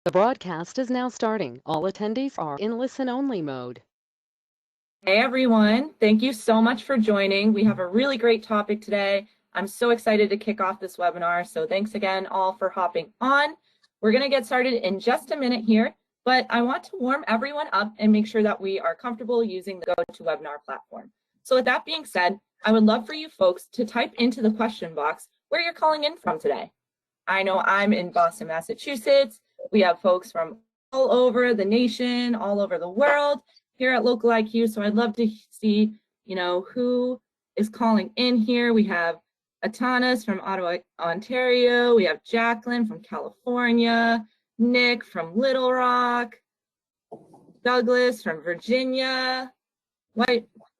The broadcast is now starting. All attendees are in listen-only mode. Hey everyone, thank you so much for joining. We have a really great topic today. I'm so excited to kick off this webinar, so thanks again all for hopping on. We're going to get started in just a minute here, but I want to warm everyone up and make sure that we are comfortable using the GoToWebinar platform. So with that being said, I would love for you folks to type into the question box where you're calling in from today. I know I'm in Boston, Massachusetts. We have folks from all over the nation, all over the world here at LocaliQ. So I'd love to see, who is calling in here. We have Atanas from Ottawa, Ontario. We have Jacqueline from California, Nick from Little Rock, Douglas from Virginia,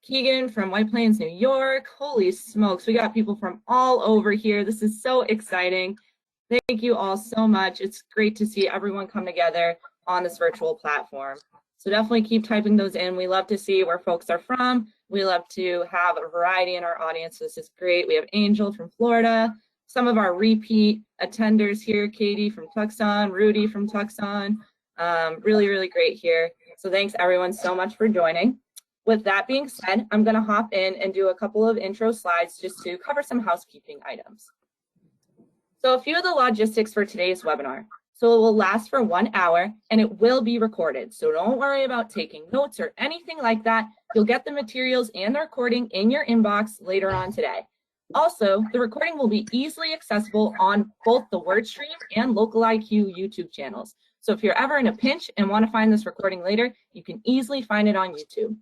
Keegan from White Plains, New York. Holy smokes, we got people from all over here. This is so exciting. Thank you all so much. It's great to see everyone come together on this virtual platform. So definitely keep typing those in. We love to see where folks are from. We love to have a variety in our audience. This is great. We have Angel from Florida, some of our repeat attenders here, Katie from Tucson, Rudy from Tucson. Really, really great here. So thanks everyone so much for joining. With that being said, I'm gonna hop in and do a couple of intro slides just to cover some housekeeping items. So a few of the logistics for today's webinar. So it will last for 1 hour and it will be recorded. So don't worry about taking notes or anything like that. You'll get the materials and the recording in your inbox later on today. Also, the recording will be easily accessible on both the WordStream and LocaliQ YouTube channels. So if you're ever in a pinch and want to find this recording later, you can easily find it on YouTube.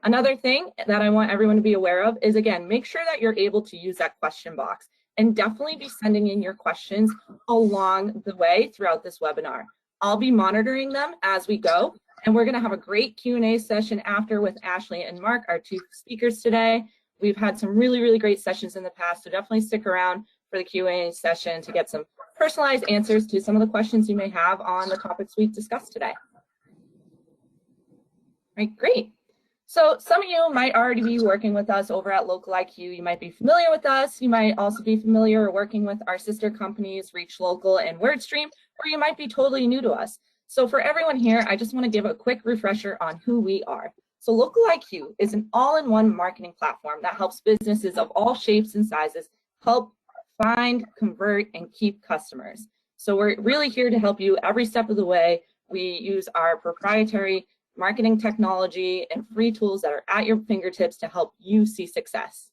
Another thing that I want everyone to be aware of is, again, make sure that you're able to use that question box. And definitely be sending in your questions along the way throughout this webinar. I'll be monitoring them as we go, and we're gonna have a great Q&A session after with Ashley and Mark, our two speakers today. We've had some really, really great sessions in the past, so definitely stick around for the Q&A session to get some personalized answers to some of the questions you may have on the topics we've discussed today. All right, great. So some of you might already be working with us over at LocaliQ. You might be familiar with us. You might also be familiar or working with our sister companies, Reach Local and WordStream, or you might be totally new to us. So for everyone here, I just want to give a quick refresher on who we are. So LocaliQ is an all-in-one marketing platform that helps businesses of all shapes and sizes help find, convert, and keep customers. So we're really here to help you every step of the way. We use our proprietary marketing technology and free tools that are at your fingertips to help you see success.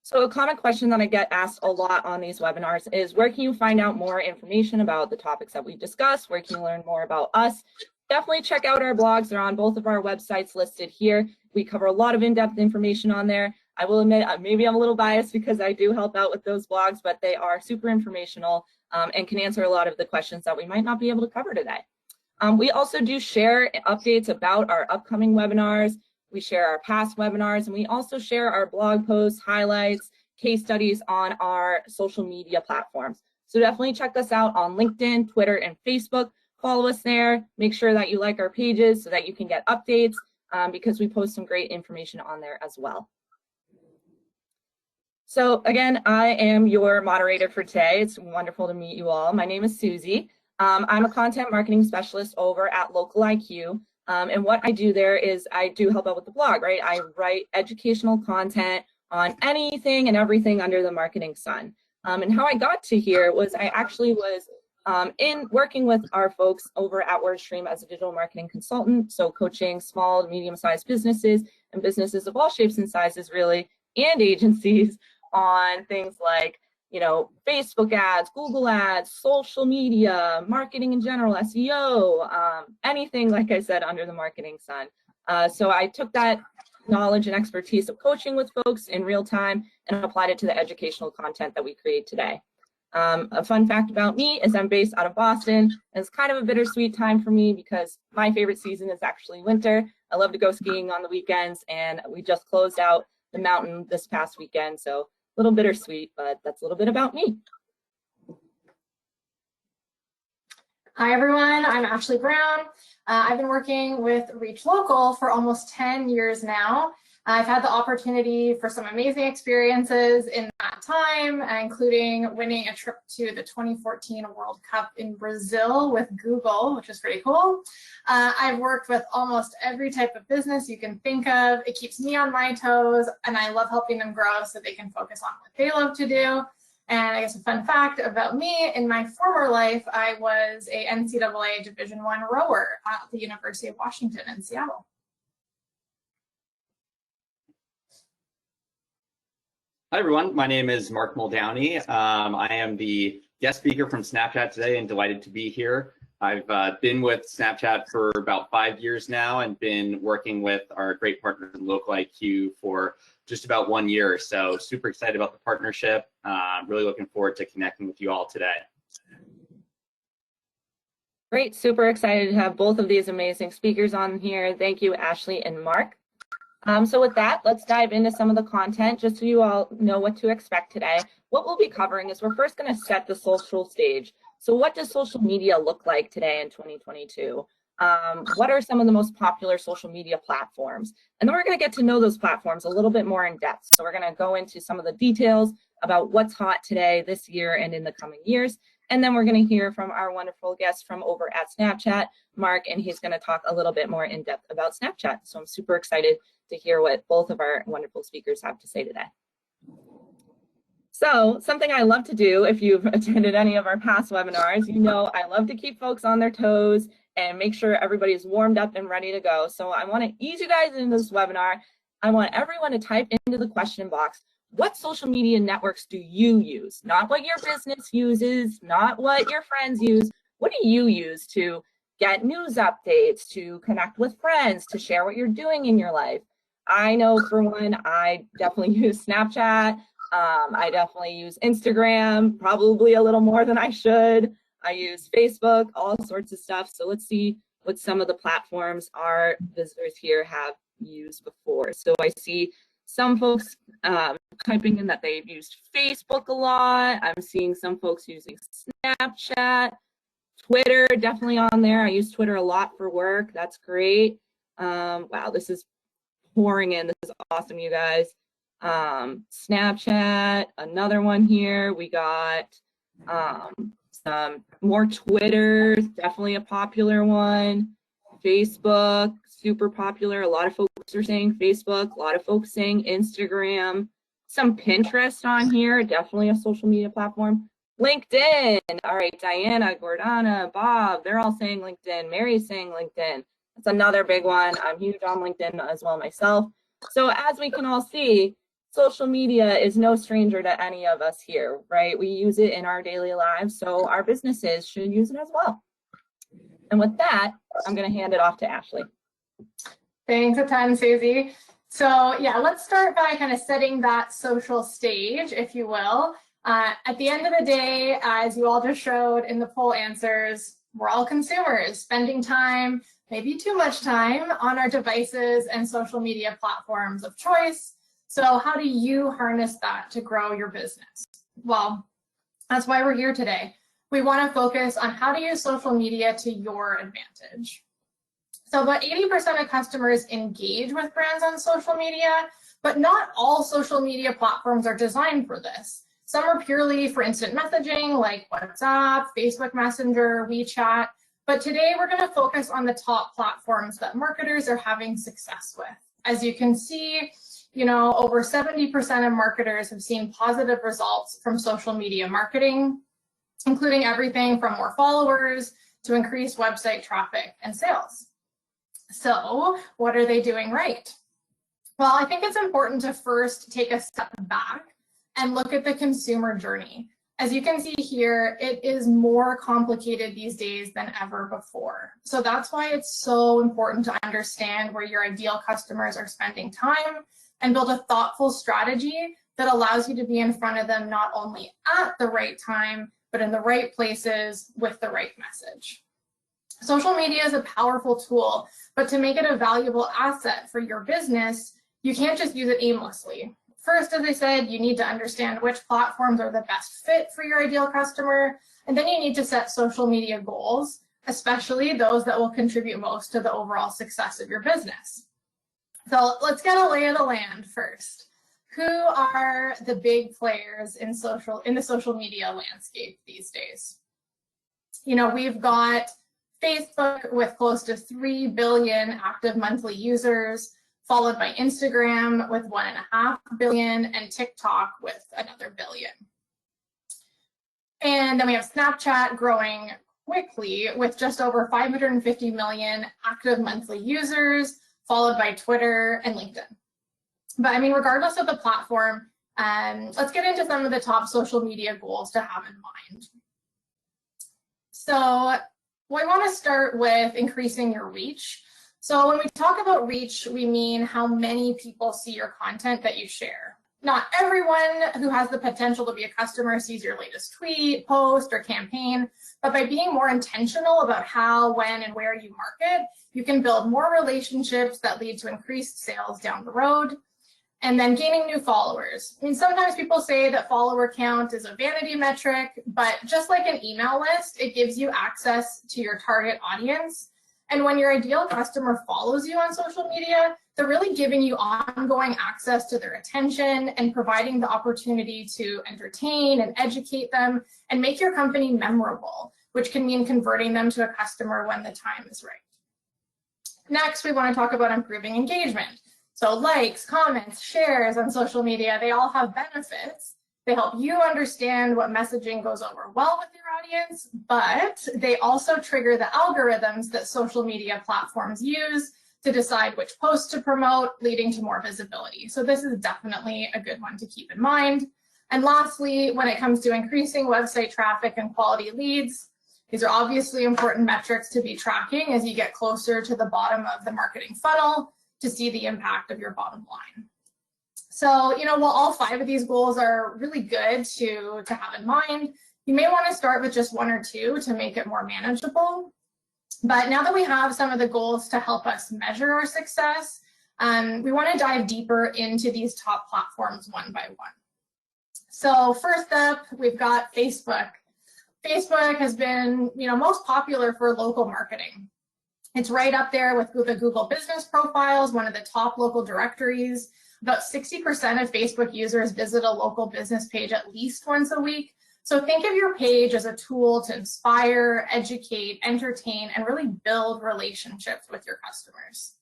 So a common question that I get asked a lot on these webinars is, where can you find out more information about the topics that we discussed? Where can you learn more about us? Definitely check out our blogs. They're on both of our websites listed here. We cover a lot of in-depth information on there. I will admit, maybe I'm a little biased because I do help out with those blogs, but they are super informational and can answer a lot of the questions that we might not be able to cover today. We also do share updates about our upcoming webinars. We share our past webinars, and we also share our blog posts, highlights, case studies on our social media platforms. So definitely check us out on LinkedIn, Twitter, and Facebook. Follow us there. Make sure that you like our pages so that you can get updates because we post some great information on there as well. So again, I am your moderator for today. It's wonderful to meet you all. My name is Susie. I'm a content marketing specialist over at LocaliQ, and what I do there is I do help out with the blog, right? I write educational content on anything and everything under the marketing sun. And how I got to here was I actually was in working with our folks over at WordStream as a digital marketing consultant, so coaching small to medium-sized businesses and businesses of all shapes and sizes really, and agencies on things like Facebook ads, Google ads, social media, marketing in general, SEO, anything, like I said, under the marketing sun. So I took that knowledge and expertise of coaching with folks in real time and applied it to the educational content that we create today. A fun fact about me is I'm based out of Boston. It's kind of a bittersweet time for me because my favorite season is actually winter. I love to go skiing on the weekends, and we just closed out the mountain this past weekend, so a little bittersweet, but that's a little bit about me. Hi everyone, I'm Ashley Brown. I've been working with Reach Local for almost 10 years now. I've had the opportunity for some amazing experiences in that time, including winning a trip to the 2014 World Cup in Brazil with Google, which is pretty cool. I've worked with almost every type of business you can think of. It keeps me on my toes, and I love helping them grow so they can focus on what they love to do. And I guess a fun fact about me, in my former life, I was a NCAA Division I rower at the University of Washington in Seattle. Hi, everyone. My name is Mark Muldowney. I am the guest speaker from Snapchat today and delighted to be here. I've been with Snapchat for about 5 years now and been working with our great partners in LocaliQ for just about 1 year. So super excited about the partnership. Really looking forward to connecting with you all today. Great, super excited to have both of these amazing speakers on here. Thank you, Ashley and Mark. So with that, let's dive into some of the content just so you all know what to expect today. What we'll be covering is we're first going to set the social stage. So what does social media look like today in 2022? What are some of the most popular social media platforms? And then we're going to get to know those platforms a little bit more in depth. So we're going to go into some of the details about what's hot today, this year, and in the coming years. And then we're going to hear from our wonderful guest from over at Snapchat, Mark, and he's going to talk a little bit more in depth about Snapchat. So I'm super excited to hear what both of our wonderful speakers have to say today. So something I love to do, if you've attended any of our past webinars, you know I love to keep folks on their toes and make sure everybody's warmed up and ready to go. So I want to ease you guys into this webinar. I want everyone to type into the question box, what social media networks do you use? Not what your business uses, not what your friends use. What do you use to get news updates, to connect with friends, to share what you're doing in your life? I know for one, I definitely use Snapchat. I definitely use Instagram, probably a little more than I should. I use Facebook, all sorts of stuff. So let's see what some of the platforms our visitors here have used before. So I see some folks typing in that they've used Facebook a lot. I'm seeing some folks using Snapchat, Twitter, definitely on there. I use Twitter a lot for work. That's great. Wow, this is pouring in. This is awesome, you guys. Snapchat, another one here. We got some more Twitter, definitely a popular one. Facebook, super popular. A lot of folks are saying Facebook, a lot of folks saying Instagram. Some Pinterest on here, definitely a social media platform. LinkedIn, all right, Diana, Gordana, Bob, they're all saying LinkedIn. Mary's saying LinkedIn. That's another big one. I'm huge on LinkedIn as well myself. So as we can all see, social media is no stranger to any of us here, right? We use it in our daily lives, so our businesses should use it as well. And with that, I'm going to hand it off to Ashley. Thanks a ton, Susie. So yeah, let's start by kind of setting that social stage, if you will. At the end of the day, as you all just showed in the poll answers, we're all consumers, spending time, maybe too much time, on our devices and social media platforms of choice. So how do you harness that to grow your business? Well, that's why we're here today. We want to focus on how to use social media to your advantage. So about 80% of customers engage with brands on social media, but not all social media platforms are designed for this. Some are purely for instant messaging like WhatsApp, Facebook Messenger, WeChat. But today we're going to focus on the top platforms that marketers are having success with. As you can see, over 70% of marketers have seen positive results from social media marketing, including everything from more followers to increased website traffic and sales. So what are they doing right? Well, I think it's important to first take a step back and look at the consumer journey. As you can see here, it is more complicated these days than ever before. So that's why it's so important to understand where your ideal customers are spending time and build a thoughtful strategy that allows you to be in front of them not only at the right time, but in the right places with the right message. Social media is a powerful tool, but to make it a valuable asset for your business, you can't just use it aimlessly. First, as I said, you need to understand which platforms are the best fit for your ideal customer, and then you need to set social media goals, especially those that will contribute most to the overall success of your business. So let's get a lay of the land first. Who are the big players in the social media landscape these days? You know, we've got Facebook with close to 3 billion active monthly users, followed by Instagram with 1.5 billion and TikTok with another billion. And then we have Snapchat growing quickly with just over 550 million active monthly users, followed by Twitter and LinkedIn. But I mean, regardless of the platform, let's get into some of the top social media goals to have in mind. So we want to start with increasing your reach. So when we talk about reach, we mean how many people see your content that you share. Not everyone who has the potential to be a customer sees your latest tweet, post, or campaign, but by being more intentional about how, when, and where you market, you can build more relationships that lead to increased sales down the road. And then gaining new followers. I mean, sometimes people say that follower count is a vanity metric, but just like an email list, it gives you access to your target audience. And when your ideal customer follows you on social media, they're really giving you ongoing access to their attention and providing the opportunity to entertain and educate them and make your company memorable, which can mean converting them to a customer when the time is right. Next, we want to talk about improving engagement. So likes, comments, shares on social media, they all have benefits. They help you understand what messaging goes over well with your audience, but they also trigger the algorithms that social media platforms use to decide which posts to promote, leading to more visibility. So this is definitely a good one to keep in mind. And lastly, when it comes to increasing website traffic and quality leads, these are obviously important metrics to be tracking as you get closer to the bottom of the marketing funnel to see the impact of your bottom line. So, you know, while all 5 of these goals are really good to have in mind, you may want to start with just 1 or 2 to make it more manageable. But now that we have some of the goals to help us measure our success, we want to dive deeper into these top platforms one by one. So first up, we've got Facebook. Facebook has been, you know, most popular for local marketing. It's right up there with the Google Business Profiles, one of the top local directories. About 60% of Facebook users visit a local business page at least once a week. So think of your page as a tool to inspire, educate, entertain, and really build relationships with your customers.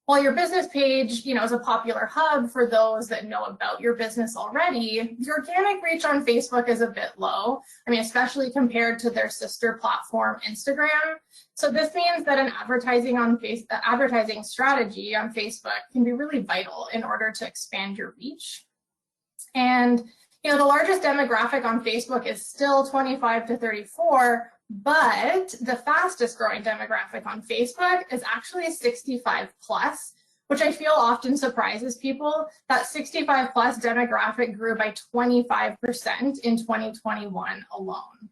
While your business page, you know, is a popular hub for those that know about your business already, the organic reach on Facebook is a bit low. I mean, especially compared to their sister platform, Instagram. So this means that an advertising strategy on Facebook can be really vital in order to expand your reach. And, you know, the largest demographic on Facebook is still 25 to 34, but the fastest growing demographic on Facebook is actually 65 plus, which I feel often surprises people. That 65 plus demographic grew by 25% in 2021 alone.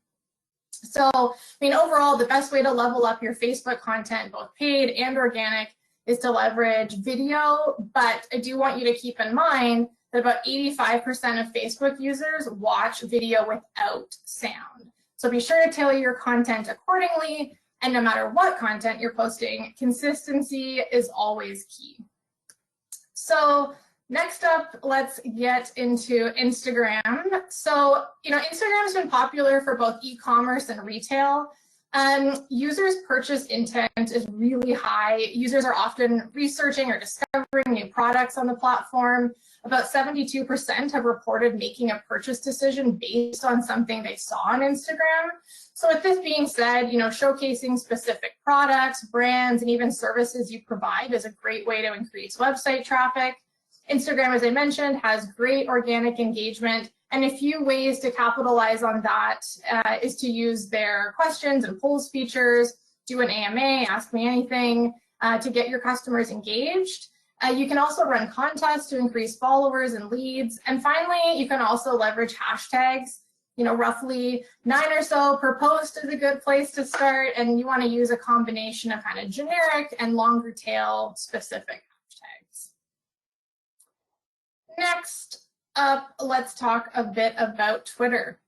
So, I mean, overall, the best way to level up your Facebook content, both paid and organic, is to leverage video. But I do want you to keep in mind that about 85% of Facebook users watch video without sound. So be sure to tailor your content accordingly, and no matter what content you're posting, consistency is always key. So next up, let's get into Instagram. So, you know, Instagram's been popular for both e-commerce and retail. Users' purchase intent is really high. Users are often researching or discovering new products on the platform. About 72% have reported making a purchase decision based on something they saw on Instagram. So with this being said, you know, showcasing specific products, brands, and even services you provide is a great way to increase website traffic. Instagram, as I mentioned, has great organic engagement, and a few ways to capitalize on that is to use their questions and polls features, do an AMA, ask me anything, to get your customers engaged. You can also run contests to increase followers and leads. And finally, you can also leverage hashtags. You know, roughly 9 or so per post is a good place to start, and you want to use a combination of kind of generic and longer tail specific hashtags. Next up, let's talk a bit about Twitter.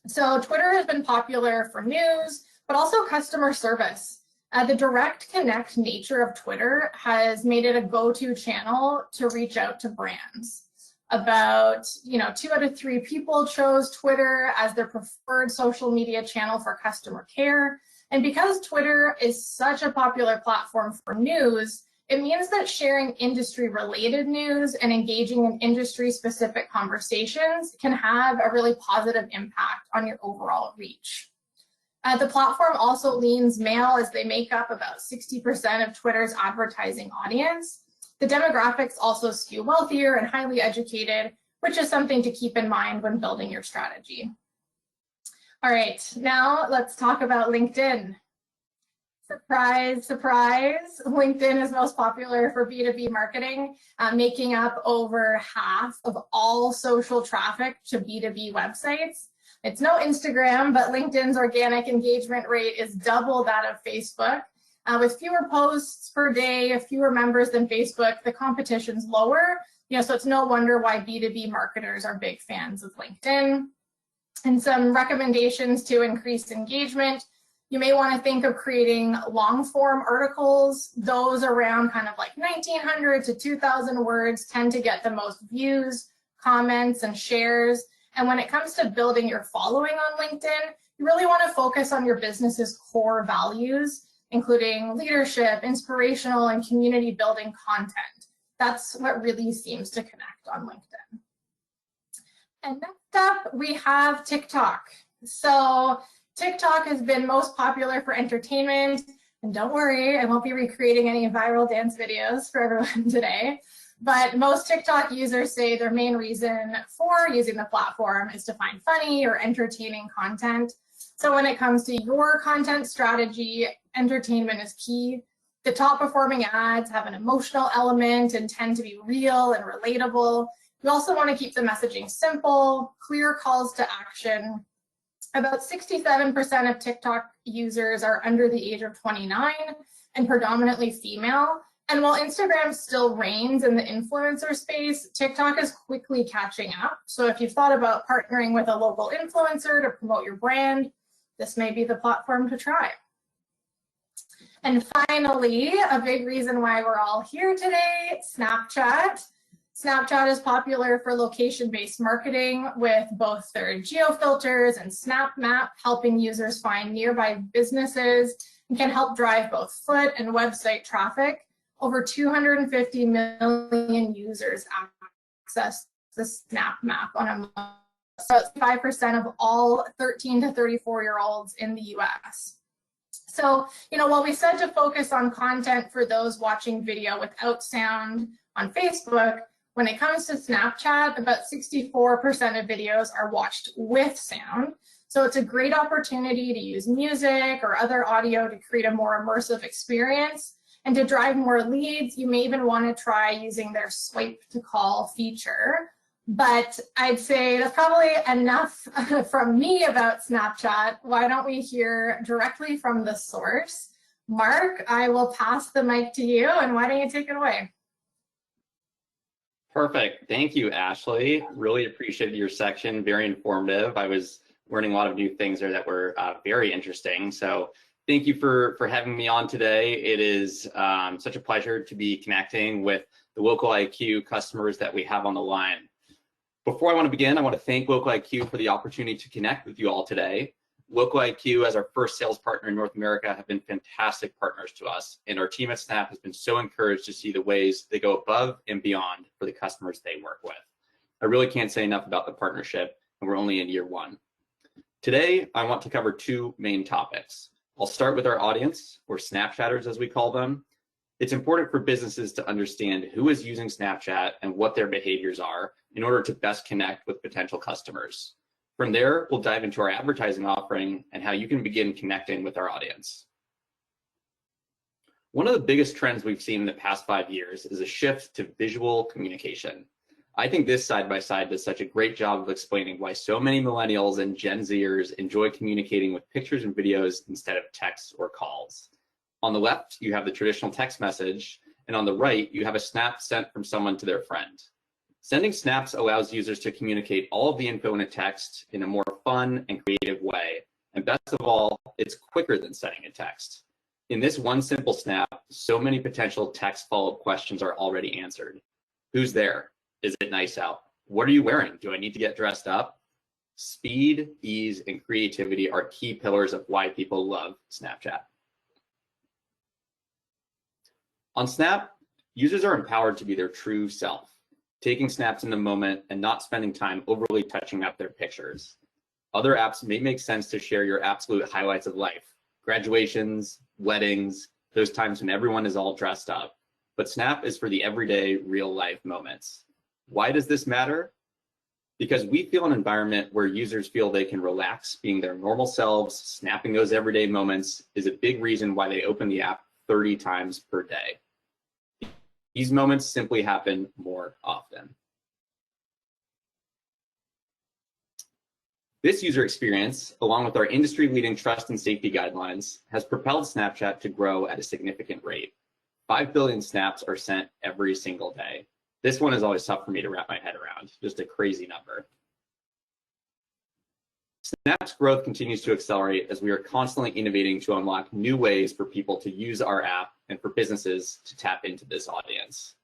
So Twitter has been popular for news, but also customer service. The direct connect nature of Twitter has made it a go-to channel to reach out to brands. About 2 out of 3 people chose Twitter as their preferred social media channel for customer care. And because Twitter is such a popular platform for news, it means that sharing industry-related news and engaging in industry-specific conversations can have a really positive impact on your overall reach. The platform also leans male, as they make up about 60% of Twitter's advertising audience. The demographics also skew wealthier and highly educated, which is something to keep in mind when building your strategy. All right, now let's talk about LinkedIn. Surprise, surprise, LinkedIn is most popular for B2B marketing, making up over half of all social traffic to B2B websites. It's no Instagram, but LinkedIn's organic engagement rate is double that of Facebook. With fewer posts per day, fewer members than Facebook, the competition's lower. So it's no wonder why B2B marketers are big fans of LinkedIn. And some recommendations to increase engagement. You may want to think of creating long form articles. Those around kind of like 1,900 to 2,000 words tend to get the most views, comments, and shares. And when it comes to building your following on LinkedIn, you really want to focus on your business's core values, including leadership, inspirational, and community building content. That's what really seems to connect on LinkedIn. And next up, we have TikTok. So TikTok has been most popular for entertainment. And don't worry, I won't be recreating any viral dance videos for everyone today. But most TikTok users say their main reason for using the platform is to find funny or entertaining content. So when it comes to your content strategy, entertainment is key. The top performing ads have an emotional element and tend to be real and relatable. You also want to keep the messaging simple, clear calls to action. About 67% of TikTok users are under the age of 29 and predominantly female. And while Instagram still reigns in the influencer space, TikTok is quickly catching up. So if you've thought about partnering with a local influencer to promote your brand, this may be the platform to try. And finally, a big reason why we're all here today, Snapchat. Snapchat is popular for location-based marketing with both their geo filters and Snap Map, helping users find nearby businesses and can help drive both foot and website traffic. Over 250 million users access the Snap Map on a month. So it's 5% of all 13 to 34-year-olds in the US. So, while we said to focus on content for those watching video without sound on Facebook, when it comes to Snapchat, about 64% of videos are watched with sound. So it's a great opportunity to use music or other audio to create a more immersive experience. And to drive more leads, you may even want to try using their swipe to call feature. But I'd say that's probably enough from me about Snapchat. Why don't we hear directly from the source? Mark, I will pass the mic to you, and why don't you take it away? Perfect. Thank you, Ashley. Really appreciated your section. Very informative. I was learning a lot of new things there that were very interesting. So thank you for having me on today. It is such a pleasure to be connecting with the LocaliQ customers that we have on the line. Before I want to begin, I want to thank LocaliQ for the opportunity to connect with you all today. LocaliQ, as our first sales partner in North America, have been fantastic partners to us, and our team at Snap has been so encouraged to see the ways they go above and beyond for the customers they work with. I really can't say enough about the partnership, and we're only in year one. Today, I want to cover two main topics. I'll start with our audience, or Snapchatters as we call them. It's important for businesses to understand who is using Snapchat and what their behaviors are in order to best connect with potential customers. From there, we'll dive into our advertising offering and how you can begin connecting with our audience. One of the biggest trends we've seen in the past 5 years is a shift to visual communication. I think this side-by-side does such a great job of explaining why so many millennials and Gen Zers enjoy communicating with pictures and videos instead of texts or calls. On the left, you have the traditional text message, and on the right, you have a snap sent from someone to their friend. Sending snaps allows users to communicate all of the info in a text in a more fun and creative way. And best of all, it's quicker than sending a text. In this one simple snap, so many potential text follow-up questions are already answered. Who's there? Is it nice out? What are you wearing? Do I need to get dressed up? Speed, ease, and creativity are key pillars of why people love Snapchat. On Snap, users are empowered to be their true self, taking snaps in the moment and not spending time overly touching up their pictures. Other apps may make sense to share your absolute highlights of life, graduations, weddings, those times when everyone is all dressed up. But Snap is for the everyday, real-life moments. Why does this matter? Because we feel an environment where users feel they can relax being their normal selves. Snapping those everyday moments is a big reason why they open the app 30 times per day. These moments simply happen more often. This user experience, along with our industry-leading trust and safety guidelines, has propelled Snapchat to grow at a significant rate. 5 billion snaps are sent every single day. This one is always tough for me to wrap my head around, just a crazy number. Snap's growth continues to accelerate as we are constantly innovating to unlock new ways for people to use our app and for businesses to tap into this audience.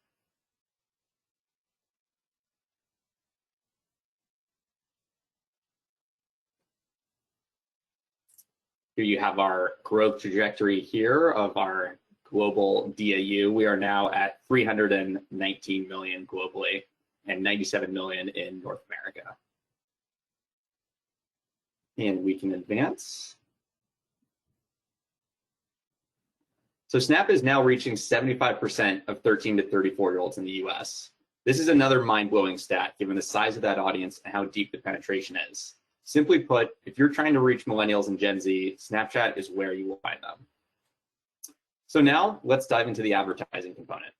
Here you have our growth trajectory here of our global DAU. We are now at 319 million globally and 97 million in North America. And we can advance. So Snap is now reaching 75% of 13 to 34-year-olds in the US. This is another mind-blowing stat given the size of that audience and how deep the penetration is. Simply put, if you're trying to reach millennials and Gen Z, Snapchat is where you will find them. So now let's dive into the advertising component.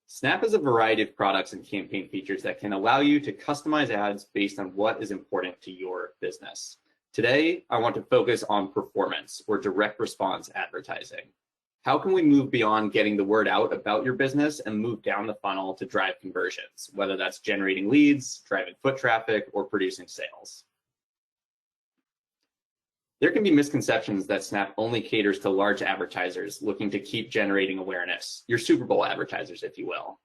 Snap has a variety of products and campaign features that can allow you to customize ads based on what is important to your business. Today, I want to focus on performance or direct response advertising. How can we move beyond getting the word out about your business and move down the funnel to drive conversions, whether that's generating leads, driving foot traffic, or producing sales? There can be misconceptions that Snap only caters to large advertisers looking to keep generating awareness, your Super Bowl advertisers, if you will.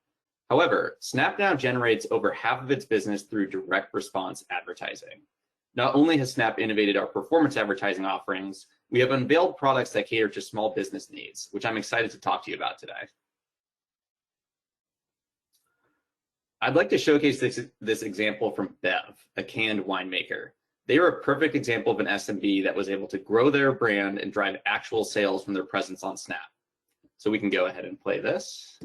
However, Snap now generates over half of its business through direct response advertising. Not only has Snap innovated our performance advertising offerings, we have unveiled products that cater to small business needs, which I'm excited to talk to you about today. I'd like to showcase this example from Bev, a canned winemaker. They are a perfect example of an SMB that was able to grow their brand and drive actual sales from their presence on Snap. So we can go ahead and play this.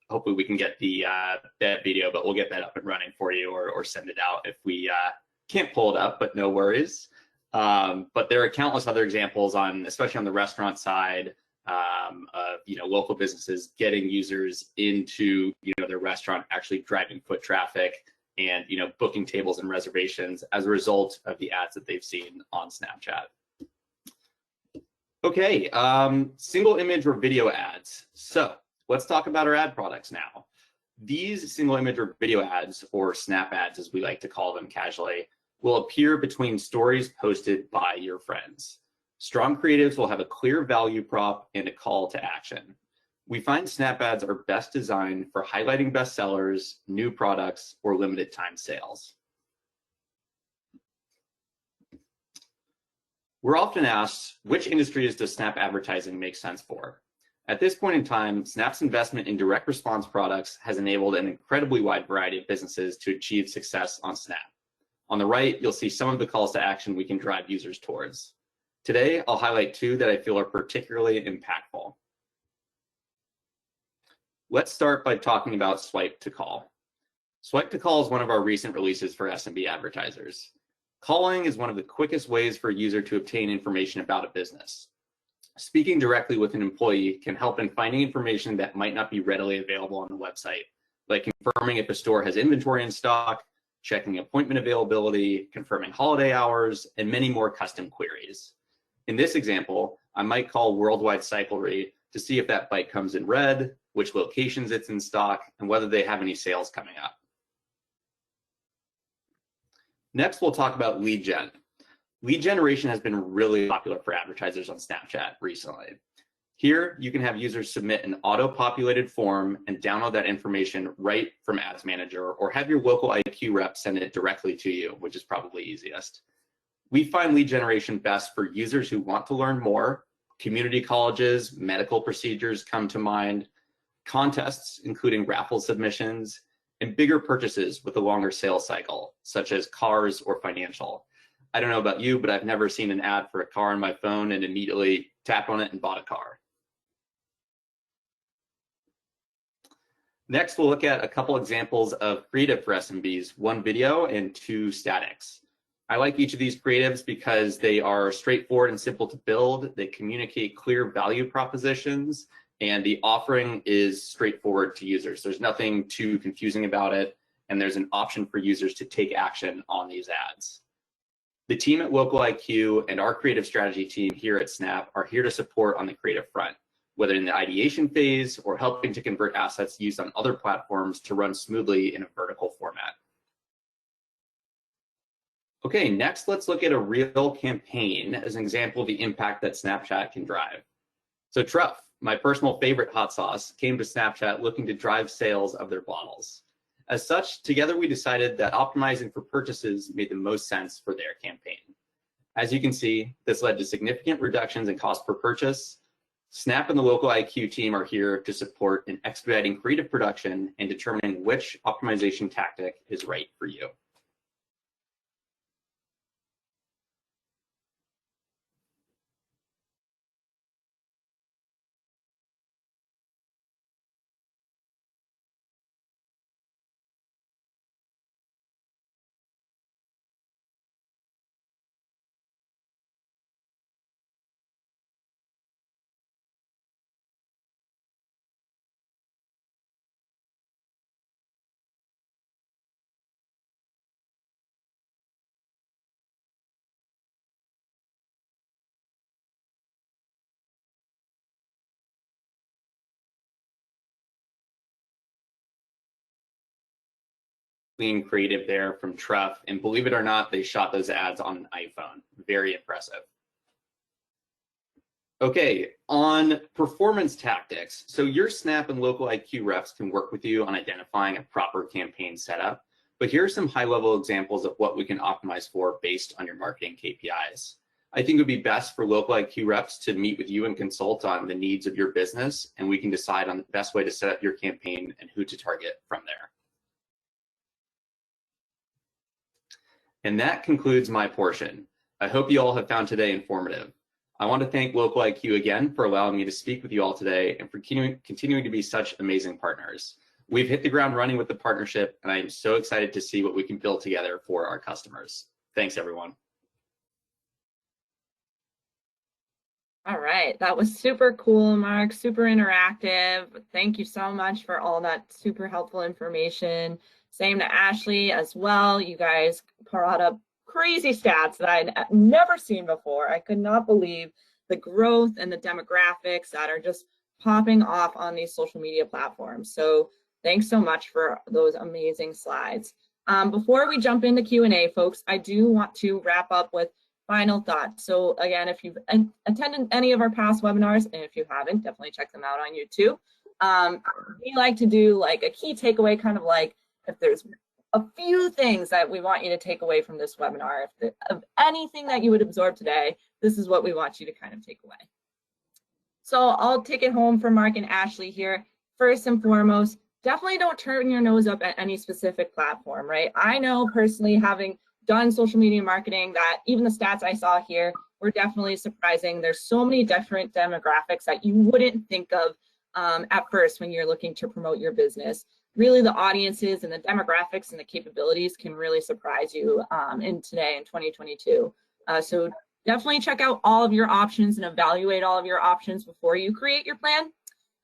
Hopefully we can get that video, but we'll get that up and running for you or send it out if we can't pull it up, but no worries. But there are countless other examples especially on the restaurant side, of local businesses getting users into their restaurant, actually driving foot traffic and booking tables and reservations as a result of the ads that they've seen on Snapchat. Okay, single image or video ads. So let's talk about our ad products now. These single image or video ads, or Snap ads as we like to call them casually, will appear between stories posted by your friends. Strong creatives will have a clear value prop and a call to action. We find Snap ads are best designed for highlighting bestsellers, new products, or limited time sales. We're often asked, which industries does Snap advertising make sense for? At this point in time, Snap's investment in direct response products has enabled an incredibly wide variety of businesses to achieve success on Snap. On the right, you'll see some of the calls to action we can drive users towards. Today, I'll highlight two that I feel are particularly impactful. Let's start by talking about Swipe to Call. Swipe to Call is one of our recent releases for SMB advertisers. Calling is one of the quickest ways for a user to obtain information about a business. Speaking directly with an employee can help in finding information that might not be readily available on the website, like confirming if a store has inventory in stock, checking appointment availability, confirming holiday hours, and many more custom queries. In this example, I might call Worldwide Cyclery to see if that bike comes in red, which locations it's in stock, and whether they have any sales coming up. Next, we'll talk about lead gen. Lead generation has been really popular for advertisers on Snapchat recently. Here, you can have users submit an auto-populated form and download that information right from Ads Manager, or have your LocaliQ rep send it directly to you, which is probably easiest. We find lead generation best for users who want to learn more. Community colleges, medical procedures come to mind, contests, including raffle submissions, and bigger purchases with a longer sales cycle, such as cars or financial. I don't know about you, but I've never seen an ad for a car on my phone and immediately tapped on it and bought a car. Next, we'll look at a couple examples of creative for SMBs, 1 video and 2 statics. I like each of these creatives because they are straightforward and simple to build. They communicate clear value propositions, and the offering is straightforward to users. There's nothing too confusing about it, and there's an option for users to take action on these ads. The team at LocaliQ and our creative strategy team here at Snap are here to support on the creative front, whether in the ideation phase or helping to convert assets used on other platforms to run smoothly in a vertical format. Okay, next let's look at a real campaign as an example of the impact that Snapchat can drive. So Truff, my personal favorite hot sauce, came to Snapchat looking to drive sales of their bottles. As such, together we decided that optimizing for purchases made the most sense for their campaign. As you can see, this led to significant reductions in cost per purchase. Snap and the LocaliQ team are here to support in expediting creative production and determining which optimization tactic is right for you. Clean creative there from Truff, and believe it or not, they shot those ads on an iPhone. Very impressive. Okay, on performance tactics. So your Snap and LocaliQ reps can work with you on identifying a proper campaign setup, but here are some high-level examples of what we can optimize for based on your marketing KPIs. I think it would be best for LocaliQ reps to meet with you and consult on the needs of your business, and we can decide on the best way to set up your campaign and who to target from there. And that concludes my portion. I hope you all have found today informative. I want to thank LocaliQ again for allowing me to speak with you all today and for continuing to be such amazing partners. We've hit the ground running with the partnership, and I am so excited to see what we can build together for our customers. Thanks, everyone. All right, that was super cool, Mark, super interactive. Thank you so much for all that super helpful information. Same to Ashley as well. You guys brought up crazy stats that I'd never seen before. I could not believe the growth and the demographics that are just popping off on these social media platforms. So thanks so much for those amazing slides. Before we jump into Q&A, folks, I do want to wrap up with final thoughts. So again, if you've attended any of our past webinars, and if you haven't, definitely check them out on YouTube. We like to do like a key takeaway, kind of like if there's a few things that we want you to take away from this webinar, of anything that you would absorb today, this is what we want you to kind of take away. So I'll take it home for Mark and Ashley here. First and foremost, definitely don't turn your nose up at any specific platform, right? I know personally, having done social media marketing, that even the stats I saw here were definitely surprising. There's so many different demographics that you wouldn't think of at first when you're looking to promote your business. really the audiences and the demographics and the capabilities can really surprise you in 2022. So definitely check out all of your options and evaluate all of your options before you create your plan.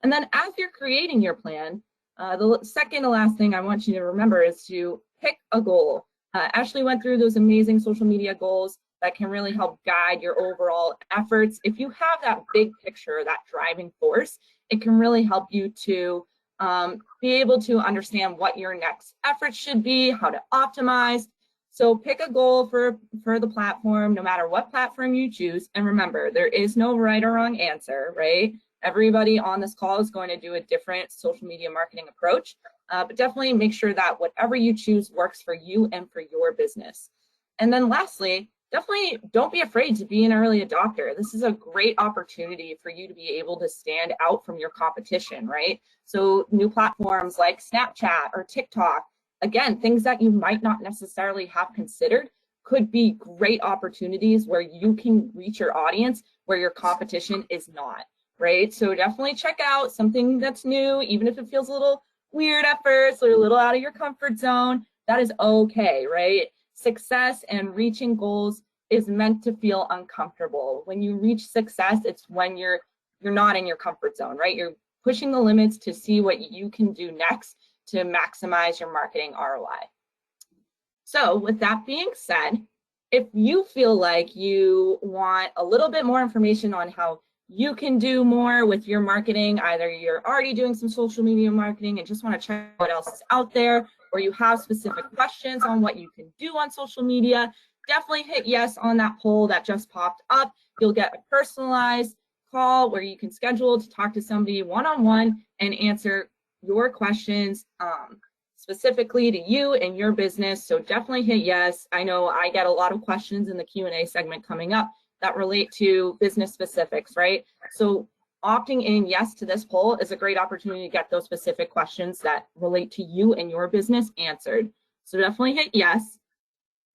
And then as you're creating your plan, the second to last thing I want you to remember is to pick a goal. Ashley went through those amazing social media goals that can really help guide your overall efforts. If you have that big picture, that driving force, it can really help you to be able to understand what your next efforts should be, how to optimize. So pick a goal for the platform, no matter what platform you choose. And remember, there is no right or wrong answer, right? Everybody on this call is going to do a different social media marketing approach, but definitely make sure that whatever you choose works for you and for your business. And then lastly, definitely don't be afraid to be an early adopter. This is a great opportunity for you to be able to stand out from your competition, right? So new platforms like Snapchat or TikTok, again, things that you might not necessarily have considered could be great opportunities where you can reach your audience where your competition is not, right? So definitely check out something that's new, even if it feels a little weird at first or a little out of your comfort zone, that is okay, right? Success and reaching goals is meant to feel uncomfortable. When you reach success, it's when you're not in your comfort zone, right? You're pushing the limits to see what you can do next to maximize your marketing ROI. So with that being said, if you feel like you want a little bit more information on how you can do more with your marketing, either you're already doing some social media marketing and just want to check what else is out there, or you have specific questions on what you can do on social media, definitely hit yes on that poll that just popped up. You'll get a personalized call where you can schedule to talk to somebody one-on-one and answer your questions specifically to you and your business. So definitely hit yes. I know I get a lot of questions in the Q&A segment coming up that relate to business specifics, right? So opting in yes to this poll is a great opportunity to get those specific questions that relate to you and your business answered. So definitely hit yes.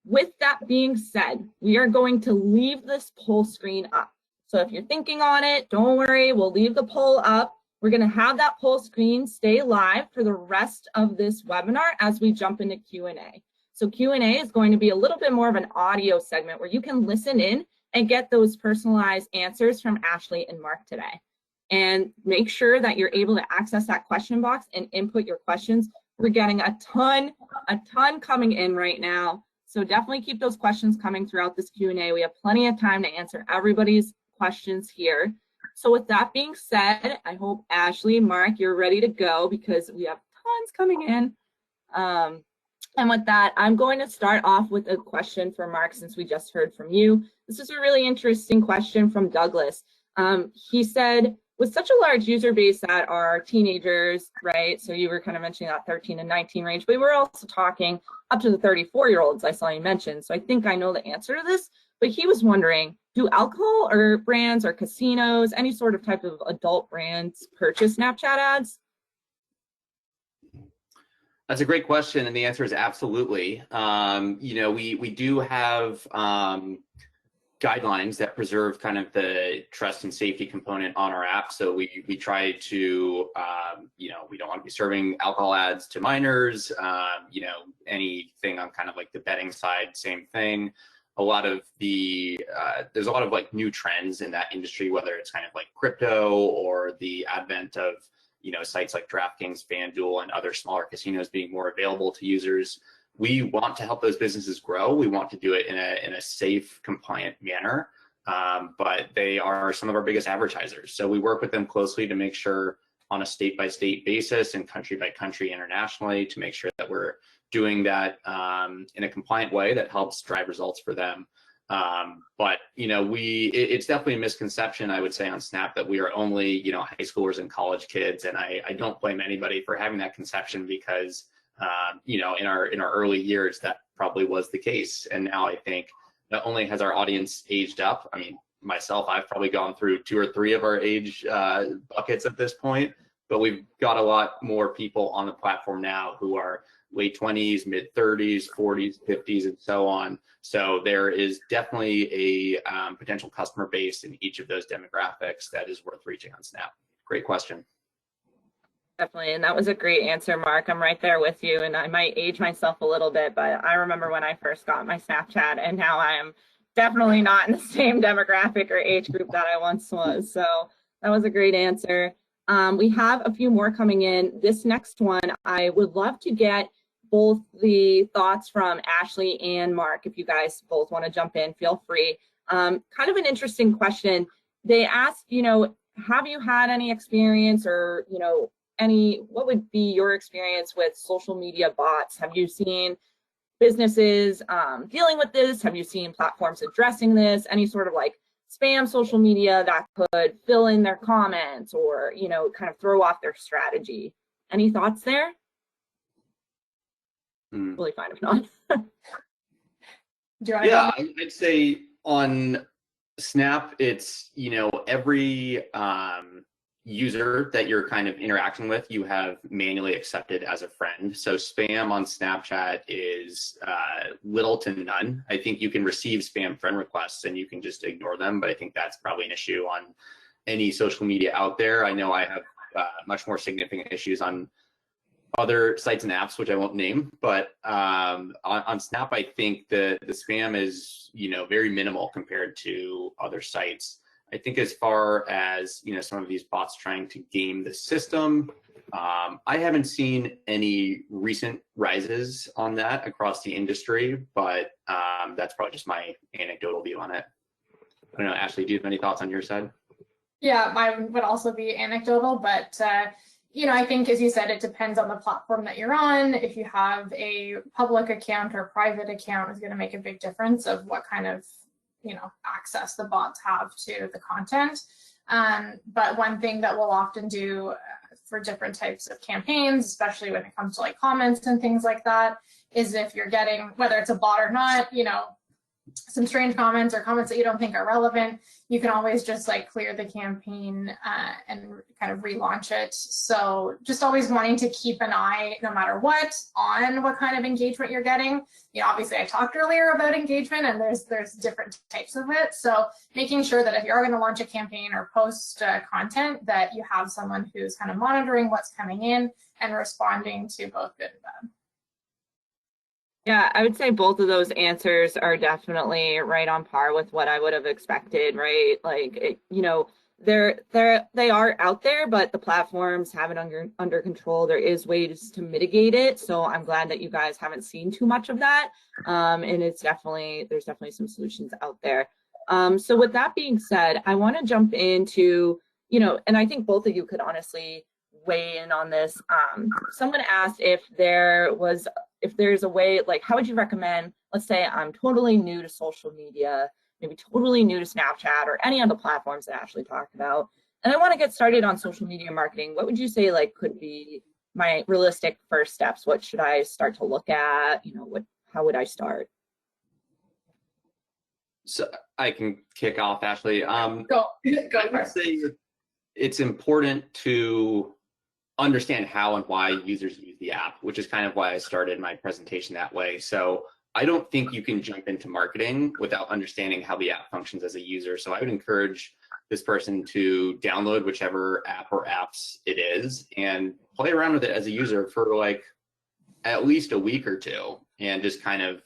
With that being said, we are going to leave this poll screen up. So if you're thinking on it, don't worry, we'll leave the poll up. We're going to have that poll screen stay live for the rest of this webinar as we jump into Q&A. So Q&A is going to be a little bit more of an audio segment where you can listen in and get those personalized answers from Ashley and Mark today. And make sure that you're able to access that question box and input your questions. We're getting a ton coming in right now. So definitely keep those questions coming throughout this Q&A. We have plenty of time to answer everybody's questions here. So with that being said, I hope Ashley, Mark, you're ready to go because we have tons coming in. And with that, I'm going to start off with a question for Mark since we just heard from you. This is a really interesting question from Douglas. He said, with such a large user base that are teenagers, right? So you were kind of mentioning that 13 and 19 range, but we were also talking up to the 34-year-olds I saw you mention. So I think I know the answer to this, but he was wondering, do alcohol or brands or casinos, any sort of type of adult brands purchase Snapchat ads? That's a great question, and the answer is absolutely. You know, we do have guidelines that preserve kind of the trust and safety component on our app. So we try to, you know, we don't want to be serving alcohol ads to minors. You know, anything on kind of like the betting side, same thing. A lot of the there's a lot of like new trends in that industry, whether it's kind of like crypto or the advent of, you know, sites like DraftKings, FanDuel, and other smaller casinos being more available to users. We want to help those businesses grow. We want to do it in a safe, compliant manner, but they are some of our biggest advertisers. So we work with them closely to make sure on a state-by-state basis and country-by-country internationally to make sure that we're doing that in a compliant way that helps drive results for them. But, you know, it's definitely a misconception, I would say, on Snap that we are only, you know, high schoolers and college kids. And I don't blame anybody for having that conception because, you know, in our early years, that probably was the case. And now I think not only has our audience aged up, I mean, myself, I've probably gone through 2 or 3 of our age buckets at this point, but we've got a lot more people on the platform now who are late 20s, mid 30s, 40s, 50s, and so on. So there is definitely a potential customer base in each of those demographics that is worth reaching on Snap. Great question. Definitely, and that was a great answer, Mark. I'm right there with you, and I might age myself a little bit, but I remember when I first got my Snapchat, and now I am definitely not in the same demographic or age group that I once was. So that was a great answer. We have a few more coming in. This next one, I would love to get both the thoughts from Ashley and Mark. If you guys both want to jump in, feel free. Kind of an interesting question. They asked, have you had any experience or, what would be your experience with social media bots? Have you seen businesses dealing with this? Have you seen platforms addressing this? Any sort of like spam social media that could fill in their comments or, kind of throw off their strategy? Any thoughts there? Really fine if not. Yeah, I'd say on Snap, it's, every user that you're kind of interacting with, you have manually accepted as a friend. So spam on Snapchat is little to none. I think you can receive spam friend requests and you can just ignore them, but I think that's probably an issue on any social media out there. I know I have much more significant issues on other sites and apps, which I won't name, but on Snap, I think the spam is, very minimal compared to other sites. I think as far as, some of these bots trying to game the system, I haven't seen any recent rises on that across the industry, but that's probably just my anecdotal view on it. I don't know, Ashley, do you have any thoughts on your side? Yeah, mine would also be anecdotal, but I think, as you said, it depends on the platform that you're on. If you have a public account or private account, is going to make a big difference of what kind of access the bots have to the content. But one thing that we'll often do for different types of campaigns, especially when it comes to like comments and things like that, is if you're getting, whether it's a bot or not, some strange comments or comments that you don't think are relevant, you can always just like clear the campaign and kind of relaunch it. So just always wanting to keep an eye, no matter what, on what kind of engagement you're getting. Obviously I talked earlier about engagement and there's different types of it. So making sure that if you're going to launch a campaign or post content, that you have someone who's kind of monitoring what's coming in and responding to both good and bad. Yeah, I would say both of those answers are definitely right on par with what I would have expected, right? Like, they are out there, but the platforms have it under control. There is ways to mitigate it. So I'm glad that you guys haven't seen too much of that. And there's definitely some solutions out there. So with that being said, I want to jump into, and I think both of you could honestly weigh in on this. Someone asked if there's a way, like, how would you recommend, let's say I'm totally new to social media, maybe totally new to Snapchat or any of the platforms that Ashley talked about, and I want to get started on social media marketing. What would you say, like, could be my realistic first steps? What should I start to look at? How would I start? So I can kick off, Ashley. Go I would say it's important to understand how and why users use the app, which is kind of why I started my presentation that way. So I don't think you can jump into marketing without understanding how the app functions as a user. So I would encourage this person to download whichever app or apps it is and play around with it as a user for like at least a week or two, and just kind of,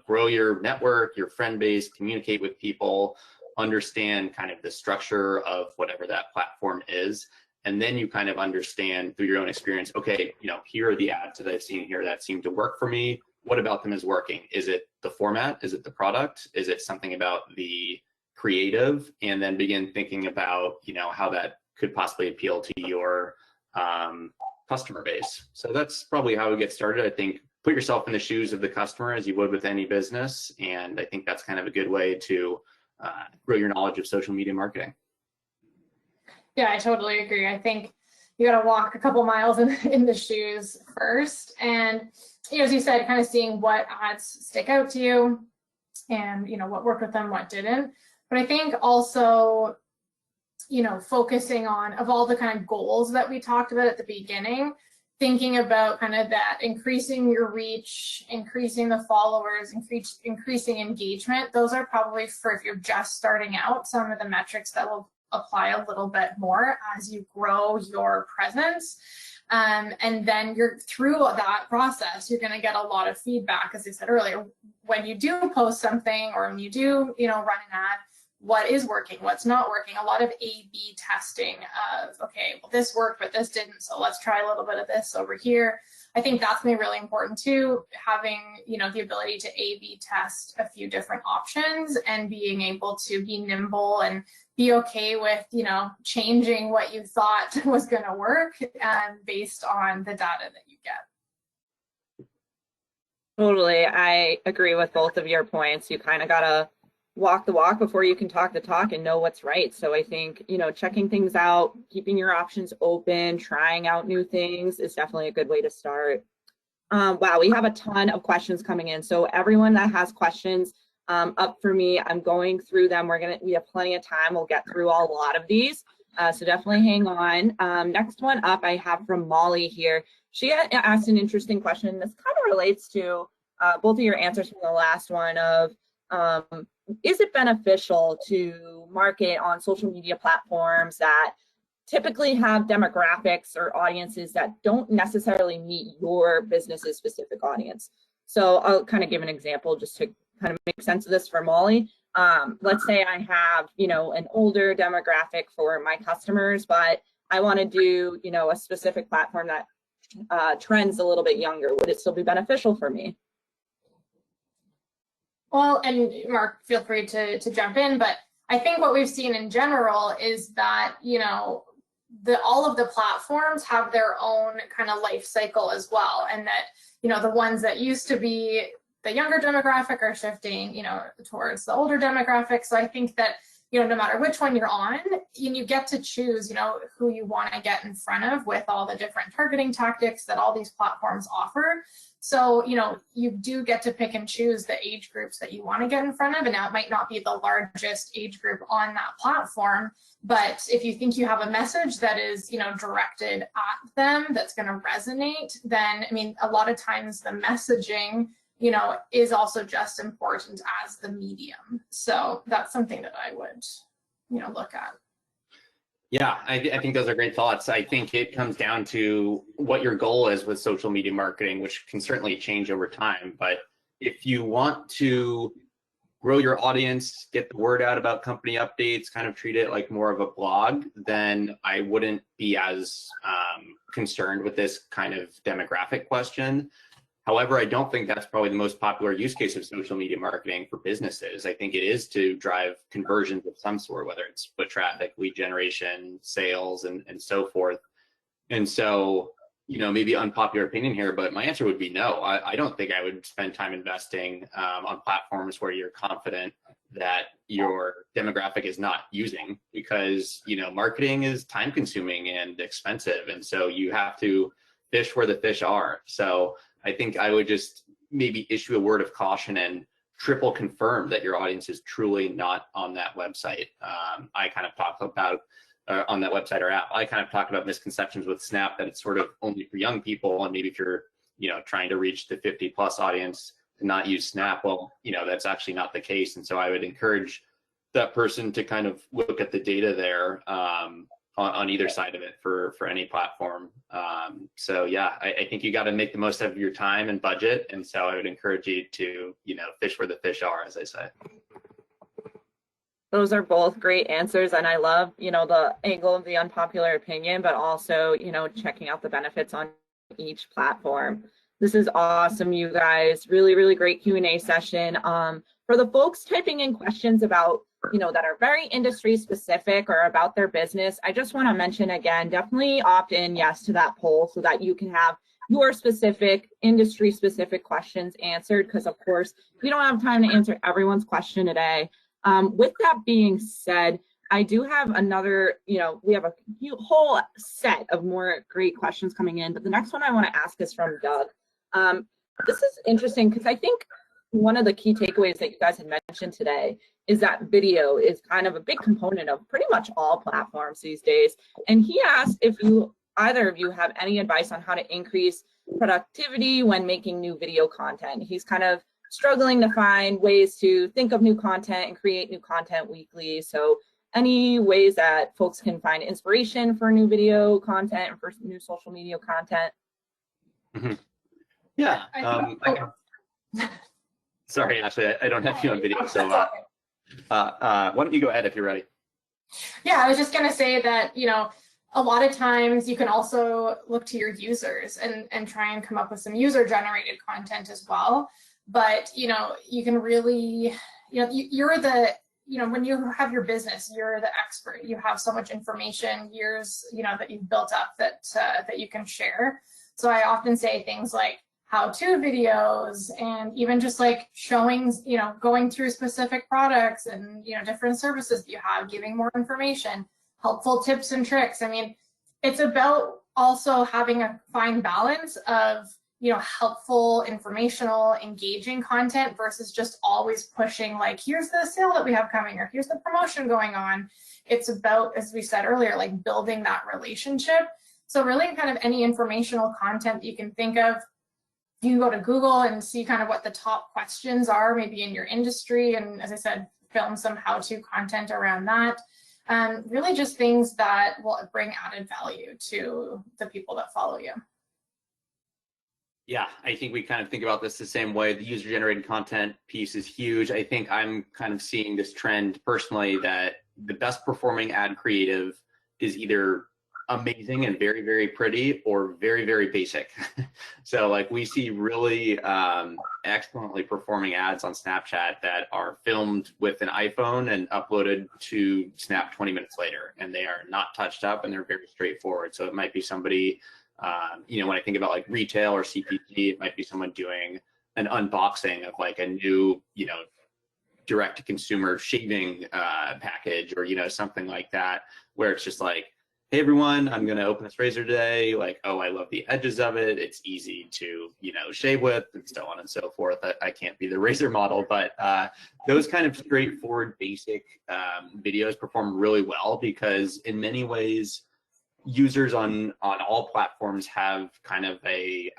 grow your network, your friend base, communicate with people, understand kind of the structure of whatever that platform is. And then you kind of understand through your own experience, okay, here are the ads that I've seen here that seem to work for me. What about them is working? Is it the format? Is it the product? Is it something about the creative? And then begin thinking about, how that could possibly appeal to your customer base. So that's probably how we get started. I think put yourself in the shoes of the customer as you would with any business. And I think that's kind of a good way to grow your knowledge of social media marketing. Yeah, I totally agree. I think you got to walk a couple miles in the shoes first. And, as you said, kind of seeing what ads stick out to you and, what worked with them, what didn't. But I think also, focusing on, of all the kind of goals that we talked about at the beginning, thinking about kind of that increasing your reach, increasing the followers, increasing engagement. Those are probably, for if you're just starting out, some of the metrics that will apply a little bit more as you grow your presence. And then you're through that process, you're going to get a lot of feedback. As I said earlier, when you do post something or when you do, run an ad, what is working, what's not working, a lot of A/B testing of, okay, well, this worked, but this didn't, so let's try a little bit of this over here. I think that's going to be really important too, having, the ability to A/B test a few different options and being able to be nimble and be okay with, changing what you thought was going to work based on the data that you get. Totally. I agree with both of your points. You kind of got to walk the walk before you can talk the talk and know what's right. So I think, checking things out, keeping your options open, trying out new things is definitely a good way to start. Wow, we have a ton of questions coming in. So everyone that has questions up for me, I'm going through them. We have plenty of time. We'll get through a lot of these. So definitely hang on. Next one up I have from Molly here. She asked an interesting question. This kind of relates to both of your answers from the last one of, is it beneficial to market on social media platforms that typically have demographics or audiences that don't necessarily meet your business's specific audience? So I'll kind of give an example just to kind of make sense of this for Molly. Let's say I have, an older demographic for my customers, but I want to do, a specific platform that trends a little bit younger. Would it still be beneficial for me? Well, and Mark, feel free to jump in, but I think what we've seen in general is that, all of the platforms have their own kind of life cycle as well. And that, the ones that used to be the younger demographic are shifting, towards the older demographic. So I think that, no matter which one you're on, you get to choose, who you want to get in front of with all the different targeting tactics that all these platforms offer. So, you do get to pick and choose the age groups that you want to get in front of. And now it might not be the largest age group on that platform, but if you think you have a message that is, directed at them, that's going to resonate, then, a lot of times the messaging, is also just important as the medium. So that's something that I would, look at. Yeah, I think those are great thoughts. I think it comes down to what your goal is with social media marketing, which can certainly change over time. But if you want to grow your audience, get the word out about company updates, kind of treat it like more of a blog, then I wouldn't be as concerned with this kind of demographic question. However, I don't think that's probably the most popular use case of social media marketing for businesses. I think it is to drive conversions of some sort, whether it's foot traffic, lead generation, sales, and so forth. And so, maybe unpopular opinion here, but my answer would be no. I don't think I would spend time investing on platforms where you're confident that your demographic is not using, because, marketing is time consuming and expensive. And so you have to fish where the fish are. So I think I would just maybe issue a word of caution and triple confirm that your audience is truly not on that website. I kind of talked about on that website or app. I kind of talked about misconceptions with Snap, that it's sort of only for young people, and maybe if you're trying to reach the 50+ audience to not use Snap, well, that's actually not the case. And so I would encourage that person to kind of look at the data there on either side of it for any platform. So yeah, I think you got to make the most of your time and budget. And so I would encourage you to, fish where the fish are, as I say. Those are both great answers. And I love, the angle of the unpopular opinion, but also, checking out the benefits on each platform. This is awesome, you guys. Really, really great Q&A session. For the folks typing in questions about that are very industry specific or about their business, I just want to mention again, definitely opt in yes to that poll so that you can have your specific industry specific questions answered, because of course we don't have time to answer everyone's question today. With that being said, I do have another, we have a whole set of more great questions coming in, but the next one I want to ask is from Doug. This is interesting because I think one of the key takeaways that you guys had mentioned today is that video is kind of a big component of pretty much all platforms these days. And he asked if either of you have any advice on how to increase productivity when making new video content. He's kind of struggling to find ways to think of new content and create new content weekly. So any ways that folks can find inspiration for new video content and for new social media content? Mm-hmm. Yeah. Sorry, Ashley, I don't have you on video, so why don't you go ahead if you're ready? Yeah, I was just going to say that, you know, a lot of times you can also look to your users and try and come up with some user-generated content as well. But, you know, you can really, you know, you're the, you know, when you have your business, you're the expert. You have so much information, years, you know, that you've built up that that you can share. So I often say things like how-to videos, and even just like showing, you know, going through specific products and, you know, different services that you have, giving more information, helpful tips and tricks. I mean, it's about also having a fine balance of, you know, helpful, informational, engaging content versus just always pushing like, here's the sale that we have coming, or here's the promotion going on. It's about, as we said earlier, like building that relationship. So really kind of any informational content that you can think of, you can go to Google and see kind of what the top questions are, maybe in your industry. And as I said, film some how-to content around that. Really just things that will bring added value to the people that follow you. Yeah, I think we kind of think about this the same way. The user-generated content piece is huge. I think I'm kind of seeing this trend personally that the best performing ad creative is either amazing and very, very pretty or very, very basic. So like we see really excellently performing ads on Snapchat that are filmed with an iPhone and uploaded to Snap 20 minutes later, and they are not touched up and they're very straightforward. So it might be somebody, you know, when I think about like retail or CPG, it might be someone doing an unboxing of like a new, you know, direct to consumer shaving package, or, you know, something like that, where it's just like, hey everyone, I'm gonna open this razor today. Like, oh, I love the edges of it. It's easy to, you know, shave with, and so on and so forth. I can't be the razor model, but those kind of straightforward, basic videos perform really well because in many ways, users on all platforms have kind of a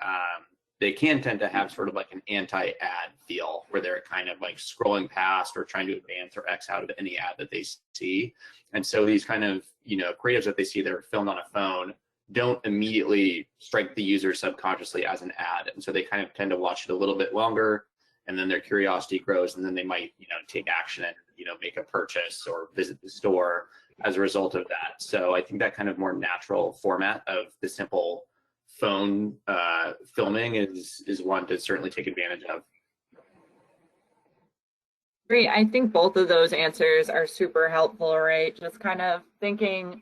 they can tend to have sort of like an anti-ad feel where they're kind of like scrolling past or trying to advance or X out of any ad that they see. And so these kind of, you know, creatives that they see that are filmed on a phone don't immediately strike the user subconsciously as an ad. And so they kind of tend to watch it a little bit longer, and then their curiosity grows, and then they might, you know, take action and, you know, make a purchase or visit the store as a result of that. So I think that kind of more natural format of the simple phone filming is one to certainly take advantage of. Great. I think both of those answers are super helpful, right? Just kind of thinking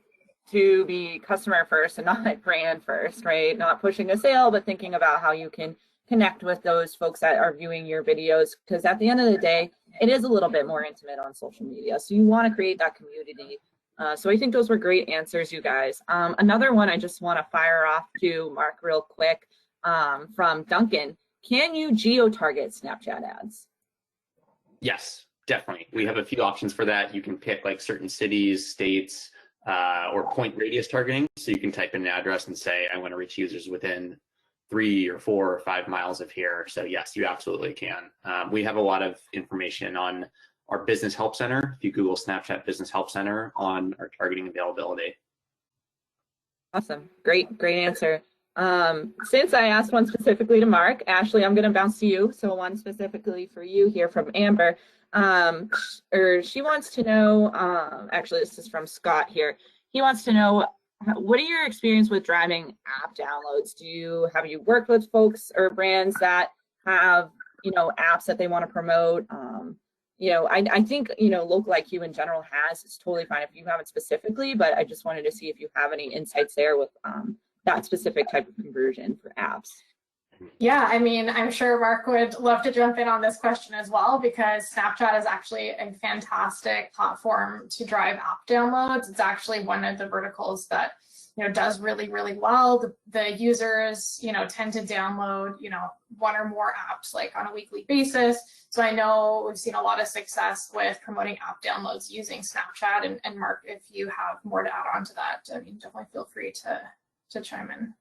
to be customer first and not brand first, right? Not pushing a sale, but thinking about how you can connect with those folks that are viewing your videos, because at the end of the day, it is a little bit more intimate on social media. So you want to create that community. So I think those were great answers, you guys. Another one I just want to fire off to Mark real quick from Duncan. Can you geo-target Snapchat ads? Yes, definitely. We have a few options for that. You can pick like certain cities, states, or point radius targeting. So you can type in an address and say, I want to reach users within 3 or 4 or 5 miles of here. So yes, you absolutely can. We have a lot of information on our Business Help Center. If you Google Snapchat Business Help Center, on our targeting availability. Awesome. Great answer. Since I asked one specifically to Mark, Ashley, I'm going to bounce to you. So one specifically for you here from Amber. She wants to know, actually this is from Scott here. He wants to know, what are your experience with driving app downloads? Have you worked with folks or brands that have, you know, apps that they want to promote? You know, I think, you know, LocaliQ in general it's totally fine if you haven't specifically, but I just wanted to see if you have any insights there with that specific type of conversion for apps. Yeah, I mean, I'm sure Mark would love to jump in on this question as well, because Snapchat is actually a fantastic platform to drive app downloads. It's actually one of the verticals that, you know, does really, really well. The users, you know, tend to download, you know, 1 or more apps like on a weekly basis. So I know we've seen a lot of success with promoting app downloads using Snapchat. And Mark, if you have more to add on to that, I mean, definitely feel free to chime in.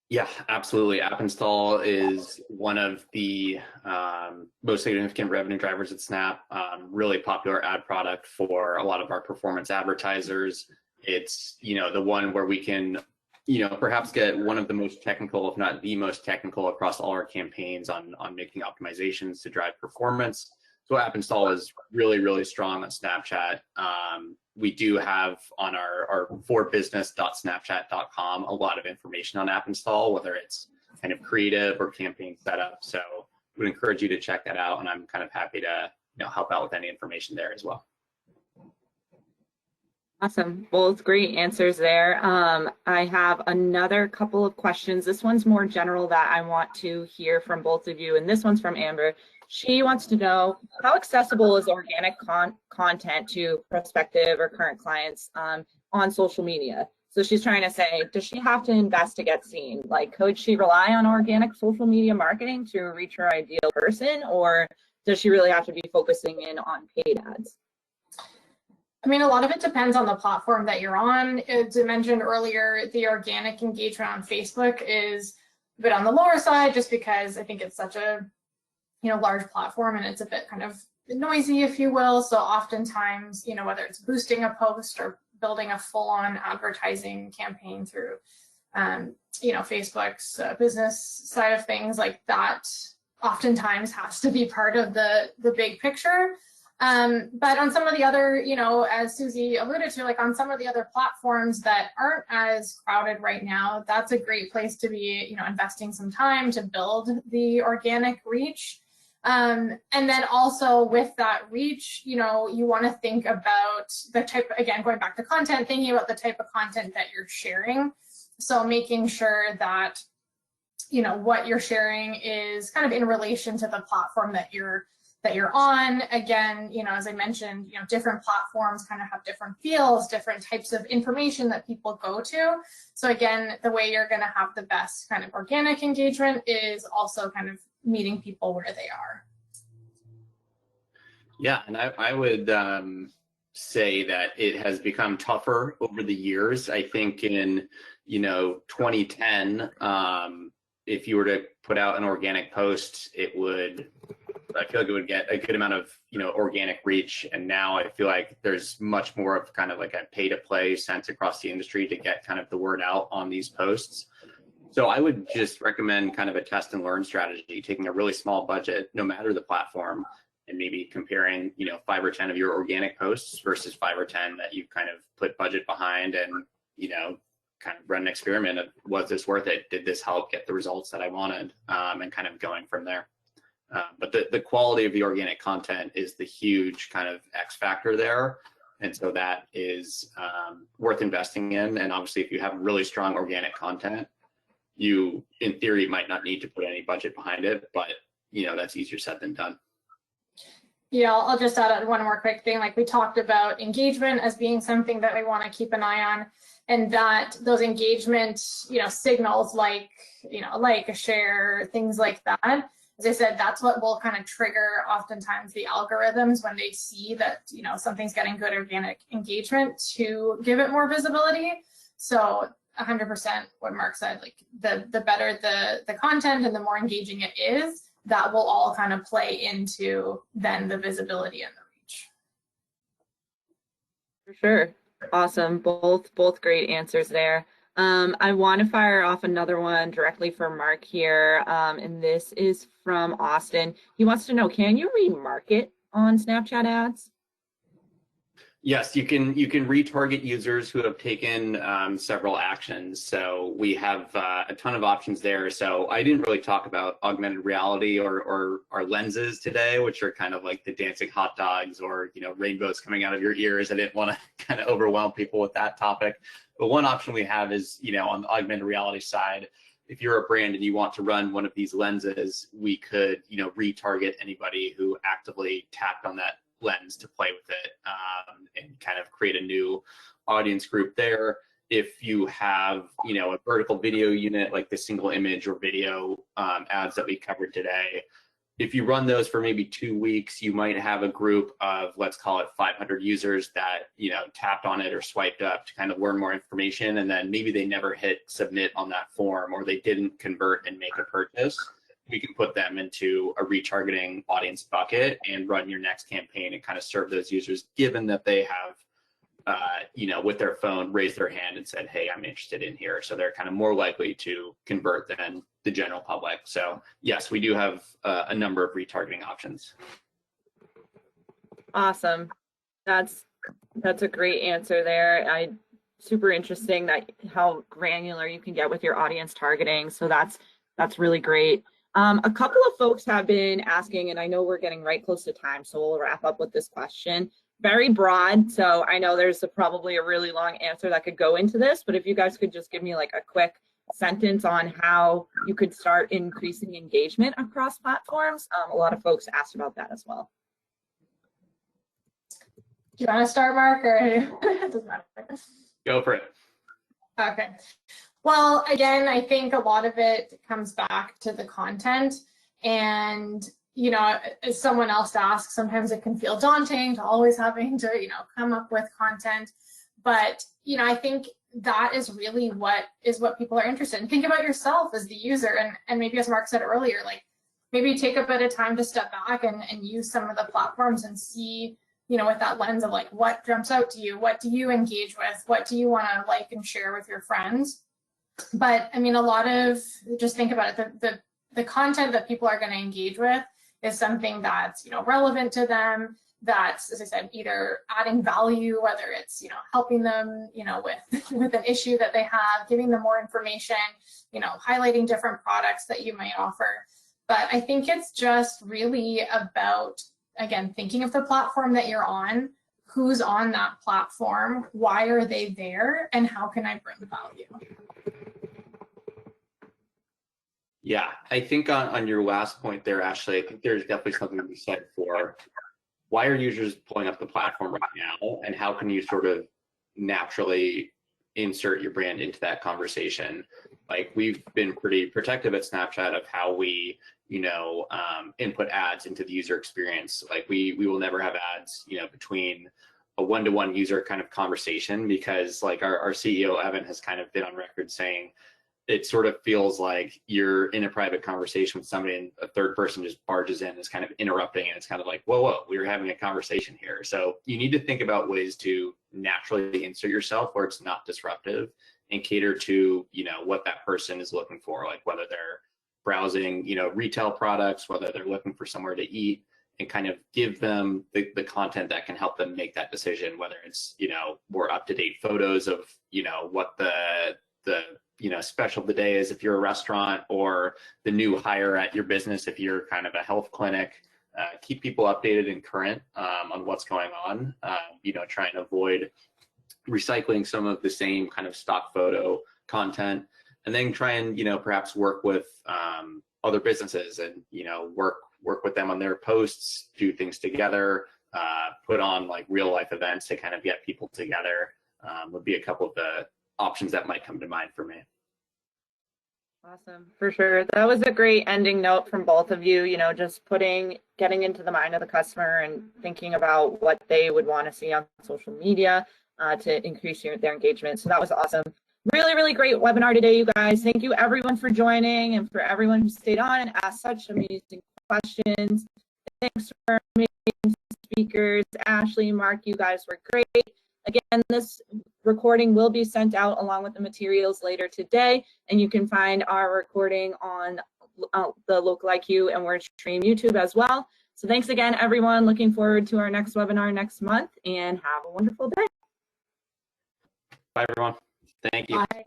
Yeah, absolutely. App install is one of the most significant revenue drivers at Snap. Really popular ad product for a lot of our performance advertisers. It's, the one where we can, perhaps get one of the most technical, if not the most technical across all our campaigns on making optimizations to drive performance. So app install is really, really strong on Snapchat. We do have on our forbusiness.snapchat.com a lot of information on app install, whether it's kind of creative or campaign setup. So would encourage you to check that out, and I'm kind of happy to help out with any information there as well. Awesome. Both great answers there. I have another couple of questions. This one's more general that I want to hear from both of you, and this one's from Amber. She wants to know, how accessible is organic content to prospective or current clients on social media? So she's trying to say, does she have to invest to get seen? Like, could she rely on organic social media marketing to reach her ideal person, or does she really have to be focusing in on paid ads? I mean, a lot of it depends on the platform that you're on. As I mentioned earlier, the organic engagement on Facebook is a bit on the lower side, just because I think it's such a large platform and it's a bit kind of noisy, if you will. So oftentimes, whether it's boosting a post or building a full-on advertising campaign through, Facebook's business side of things, like that oftentimes has to be part of the big picture. But on some of the other, as Susie alluded to, like on some of the other platforms that aren't as crowded right now, that's a great place to be, investing some time to build the organic reach. And then also with that reach, you want to think about the type, again, going back to content, thinking about the type of content that you're sharing. So making sure that, what you're sharing is kind of in relation to the platform that you're on. Again, as I mentioned, different platforms kind of have different feels, different types of information that people go to. So again, the way you're going to have the best kind of organic engagement is also kind of meeting people where they are. Yeah, and I would say that it has become tougher over the years. I think in 2010, if you were to put out an organic post, I feel like it would get a good amount of organic reach. And now I feel like there's much more of kind of like a pay to play sense across the industry to get kind of the word out on these posts. So I would just recommend kind of a test and learn strategy, taking a really small budget, no matter the platform, and maybe comparing 5 or 10 of your organic posts versus 5 or 10 that you kind of put budget behind, and kind of run an experiment of, was this worth it? Did this help get the results that I wanted? And kind of going from there. But the quality of the organic content is the huge kind of X factor there. And so that is worth investing in. And obviously, if you have really strong organic content, you, in theory, might not need to put any budget behind it, but that's easier said than done. Yeah, I'll just add one more quick thing. Like we talked about engagement as being something that we want to keep an eye on, and that those engagement, signals like, a share, things like that. As I said, that's what will kind of trigger oftentimes the algorithms when they see that, something's getting good organic engagement to give it more visibility. So 100% what Mark said, like the better the content and the more engaging it is, that will all kind of play into then the visibility and the reach. For sure. Awesome. Both great answers there. I want to fire off another one directly for Mark here, and this is from Austin. He wants to know, can you remarket on Snapchat ads? Yes, you can retarget users who have taken several actions. So we have a ton of options there. So I didn't really talk about augmented reality or our lenses today, which are kind of like the dancing hot dogs or rainbows coming out of your ears. I didn't want to kind of overwhelm people with that topic. But one option we have is, on the augmented reality side, if you're a brand and you want to run one of these lenses, we could, retarget anybody who actively tapped on that lens to play with it, and kind of create a new audience group there. If you have, a vertical video unit like the single image or video ads that we covered today, if you run those for maybe 2 weeks, you might have a group of, let's call it 500 users that, tapped on it or swiped up to kind of learn more information. And then maybe they never hit submit on that form, or they didn't convert and make a purchase. We can put them into a retargeting audience bucket and run your next campaign and kind of serve those users, given that they have, with their phone, raised their hand and said, hey, I'm interested in here. So they're kind of more likely to convert than the general public. So yes, we do have a number of retargeting options. Awesome. That's a great answer there. Super interesting that how granular you can get with your audience targeting. So that's really great. A couple of folks have been asking, and I know we're getting right close to time, so we'll wrap up with this question. Very broad, so I know there's probably a really long answer that could go into this, but if you guys could just give me like a quick sentence on how you could start increasing engagement across platforms. A lot of folks asked about that as well. Do you want to start, Mark, or it doesn't matter? Go for it. Okay. Well, again, I think a lot of it comes back to the content. And, as someone else asked, sometimes it can feel daunting to always having to, come up with content. But, I think that is really what people are interested in. Think about yourself as the user. And maybe as Mark said earlier, like maybe take a bit of time to step back and use some of the platforms and see, with that lens of like, what jumps out to you? What do you engage with? What do you want to like and share with your friends? But I mean, just think about it, the content that people are going to engage with is something that's, relevant to them, that's, as I said, either adding value, whether it's, helping them, with an issue that they have, giving them more information, highlighting different products that you might offer. But I think it's just really about, again, thinking of the platform that you're on, who's on that platform, why are they there, and how can I bring value? Yeah, I think on your last point there, Ashley, I think there's definitely something to be said for why are users pulling up the platform right now, and how can you sort of naturally insert your brand into that conversation? Like, we've been pretty protective at Snapchat of how we, input ads into the user experience. Like we will never have ads, between a one-to-one user kind of conversation, because like our CEO, Evan, has kind of been on record saying, it sort of feels like you're in a private conversation with somebody and a third person just barges in and is kind of interrupting, and it's kind of like, whoa, we were having a conversation here. So you need to think about ways to naturally insert yourself where it's not disruptive and cater to, what that person is looking for, like whether they're browsing, retail products, whether they're looking for somewhere to eat, and kind of give them the content that can help them make that decision, whether it's, more up-to-date photos of, what the special of the day is if you're a restaurant, or the new hire at your business if you're kind of a health clinic. Keep people updated and current on what's going on. Try and avoid recycling some of the same kind of stock photo content, and then try and perhaps work with other businesses and work with them on their posts, do things together, put on like real life events to kind of get people together. Would be a couple of the options that might come to mind for me. Awesome, for sure. That was a great ending note from both of you, just getting into the mind of the customer and thinking about what they would want to see on social media to increase their engagement. So that was awesome. Really, really great webinar today, you guys. Thank you everyone for joining, and for everyone who stayed on and asked such amazing questions. Thanks for amazing speakers. Ashley, Mark, you guys were great. Again, this recording will be sent out along with the materials later today, and you can find our recording on the LocaliQ and WordStream YouTube as well. So thanks again, everyone. Looking forward to our next webinar next month, and have a wonderful day. Bye, everyone. Thank you. Bye.